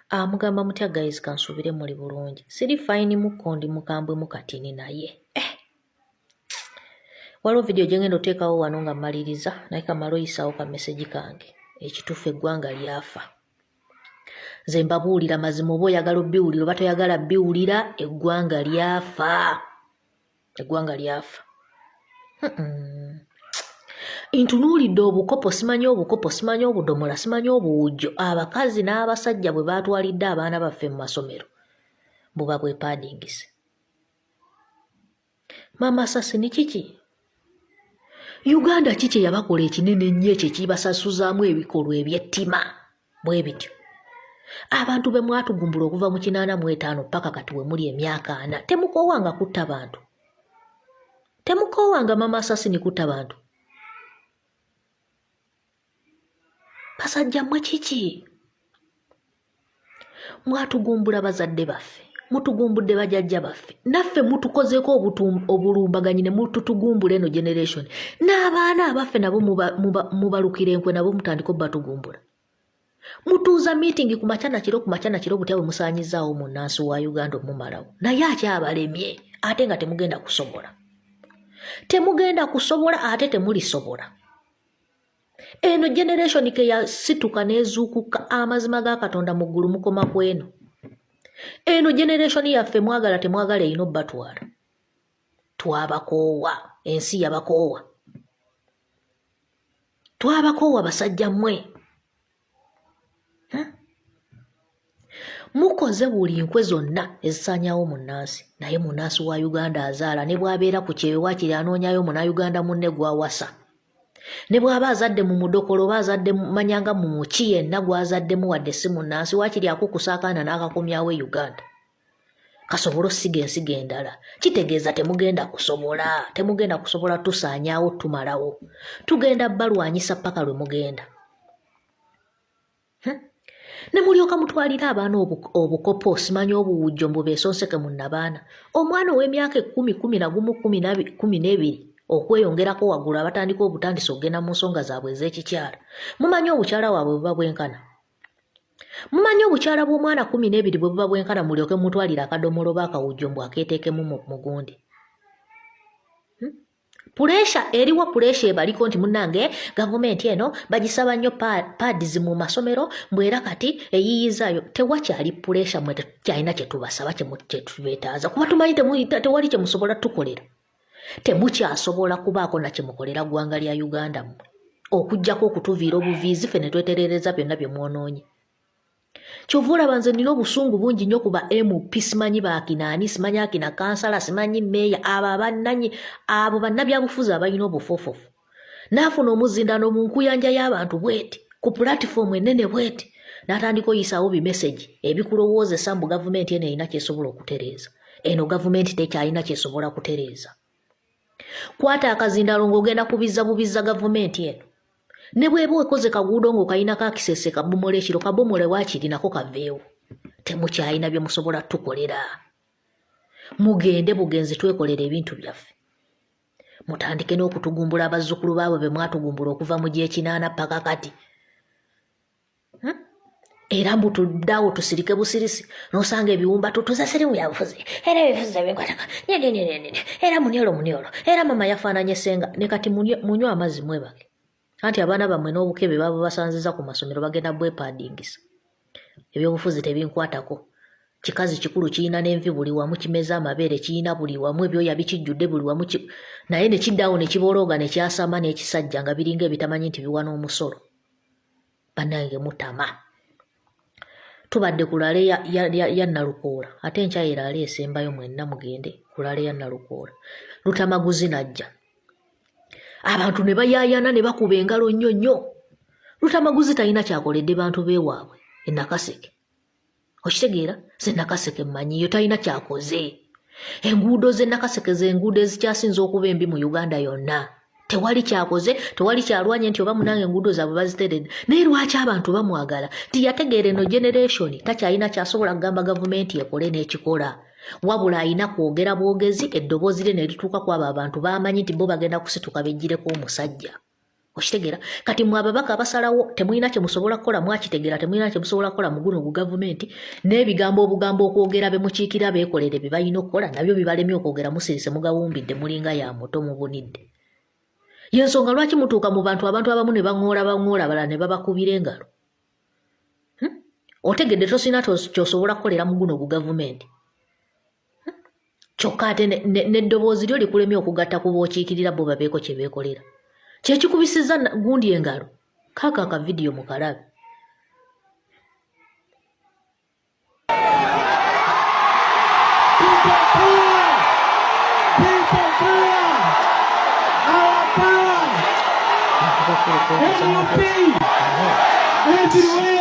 Amugamba mutya guys kansubire muli bulungi. Siri fine mukondi mukambwe mukatini naye. Waliwo video gye ngenda oteekawo wano nga mmaliriza naye kamala oyisaawo ka message kange. Ekituufu eggwanga lyafa. Nze mbabuulira mazima oba oyagala obbiwulira oba toyagala bbiwulira eggwanga lyafa. Eggwanga lyafa. Ntunuulidde obukopo simanyi obukopo simanyi obudomola simanyi obuwujjo abakazi n'abasajja bwe baatwalidde abaana baffe mu masomero buba bwepaadingise. Mama Sasi ni kiki? Uganda kiki yabakola ekinene nnyo ekyo kibasasuzaamu ebikolwa ebyettima bwe bityo. Abantu be mwatugumbula okuva mu 85 paka kati we muli emyaka 4 temukoowanga kutta bantu. Temukoowanga Mama Sasi ni kutta bantu. Basajja mmwe kiki? Mwatugumbula bazadde baffe. Mutugumbudde bajjajja baffe. Naffe mutukozeeko obulumbaganyi ne mututugumbula eno generation. N'abaana abaffe nabo mubalukira enkwe nabo mutandika batugumbula. Mutuuza meeting ku machana kiro butya bwe musaanyizaawo munnansi wa Uganda omumalawo. Naye akyabalemye ate nga temugenda kusobola. Temugenda kusobola ate temulisobola. Eno generation ke yasituka n'ezuukuka amazima ga Katonda mu ggulu mukoma kweno. Eno generation yaffe mwagala temwagala ino batwala. Twabakoowa, ensi yabakoowa. Twabakoowa basajja mmwe. Mukoze buli nkwe zonna ezisaanyaawo munnansi naye munnansi wa Uganda azaala ne bw'abeera ku kyeyo waakiri anoonyayo Munnayuganda munne gw'awasa. Ne bw'aba azadde mu mudokolo oba azadde manyanga mu muki yenna gw'azaddemu wadde si munnansi waakiri akukusa akaana n'akakomyawo e Uganda. Kasobola osiga ensiga endala. Kitegeeza temugenda kusobola tusaanyaawo tumalawo. Tugenda balwanyisa paka lwe mugenda. Ne mulyoka mutwalira abaana obukopo simanyi obuwujjo mbu beesonseke munnabaana. Omwana ow'emyaka 10, 11, 12 okweyongerako waggulu abatandika obutandisa okugenda mu nsonga zaabwe ez'ekikyala. Mumanyi obukyala waabwe buba bwenkana. Mumanyi obukyala bw'omwana 12 bwe buba bwenkana mulyoke mutwalira akadomolo baakawujjo mbu akeeteekemu mu gundi. Puresha eriwa puresha ebaliko nti munnange gavumenti eno bagisaba nnyo pads mu masomero mbwera kati eyiyizayo tewakyali puresha mwe kyalina kye tubasaba kye tubeetaaza kuba tumanyi tewali kye musobola tukolera. Temukyasobola kubaako na kye mukolera ggwanga lya Uganda mmwe okuggyako okutuviira obuviizi ffe ne twetereereza byonna bye mwonoonye. Kyova olaba nze nina obusungu bungi nnyo kuba MP simanyi baakinaani simanyi akina kansala simanyi meeya abo bannabyabufuzi abalina obufoofofu. Naafuna omuzindaano mu nkuyanja y'abantu bweti ku pulatifomu ennene bweti n'atandika oyisaawo bimeseji ebikulowoozesa mbu gavumenti eno erina kyesobola okutereeza. Eno gavumenti tekyalina kyesobola kutereeza. Kwata akazindaalo ng'ogenda kubizza bubizza gavumenti eno. Ne bw'eba ekoze kaguudo ng'okayinako akisese kabomole ekiro kabomole waakiri nako kaveewo. Temukyalina bye musobola tukolera. Mugende bugenzi twekolera ebintu byaffe. Mutandike n'okutugumbula abazzukulu baabwe be mwatugumbula okuva mu gy'ekinaana paka kati. Era mbu tuddaawo tusirike busirisi n'osanga ebiwumba tutuza sirimu yabufuzi era ebifuzi ebinkwataka era munyolo era mama yafaananye senga ne kati munywe amazzi mwebake. Anti abaana bammwe n'obukebe baba basanziza ku masomero bagenda bwepaadingisa. Ebyobufuzi tebinkwatako. Kikazi kikulu kiyina n'envi buli wamu kimeza amabeere kiyina buli wamu ebyoya bikijjudde buli wamu naye ne kiddaawo ne kibolooga ne kyasama n'ekisajja nga biringa ebitamanyi nti biwa n'omusolo. Bannange mutama. Tubadde ku lale ya Nalukoola ate enkya eraale esembayo mwenna mugende ku lale ya Nalukoola. Lutamaguzi najja. Abantu ne bayaayana ne bakuba engalo nnyo. Lutamaguzi talina kyakoledde bantu beewaabwe e Nakaseke. Okitegeera ze Nakaseke mmanyiyo talina kyakoze. Enguudo ze Nakaseke ze enguudo ezikyasinza okuba embi mu Uganda yonna. Tewali kyakoze, tewali kyalwanye nti oba munange enguudo zaabwe baziteredde. Naye lwaki abantu bamwagala? Tiyategeera eno generation takyalina kyasobola kugamba gavumenti ekole n'ekikola. Wabula alina kwogera bwogezi eddoboozi lye ne lituuka ku abo abantu baamanyi nti bo bagenda kusituka bejjireko omusajja. Okitegera kati mwe ababaka abasalawo temulina kye musobola kukola mwakitegera temulina kye musobola kukola mu guno gavumenti n'ebigambo obugambo okwogera bemukiikira beekolere bye balina okukola nabyo bibalemye okwogera musirise mugawumbidde mulinga ya muto mubunidde yensonga lwaki mutuuka mu bantu abamu ne baŋŋoola abalala ne babakubira engalo otegedde tosina kyosobola kukolera mu guno gavumenti kyokka ate n'eddoboozi lyo likulemye okugatta ku bookiikirira bo babeeko kye beekolera kyekikubisiza gundi engalo kaaka akavidiyo mukalabe Everywhere.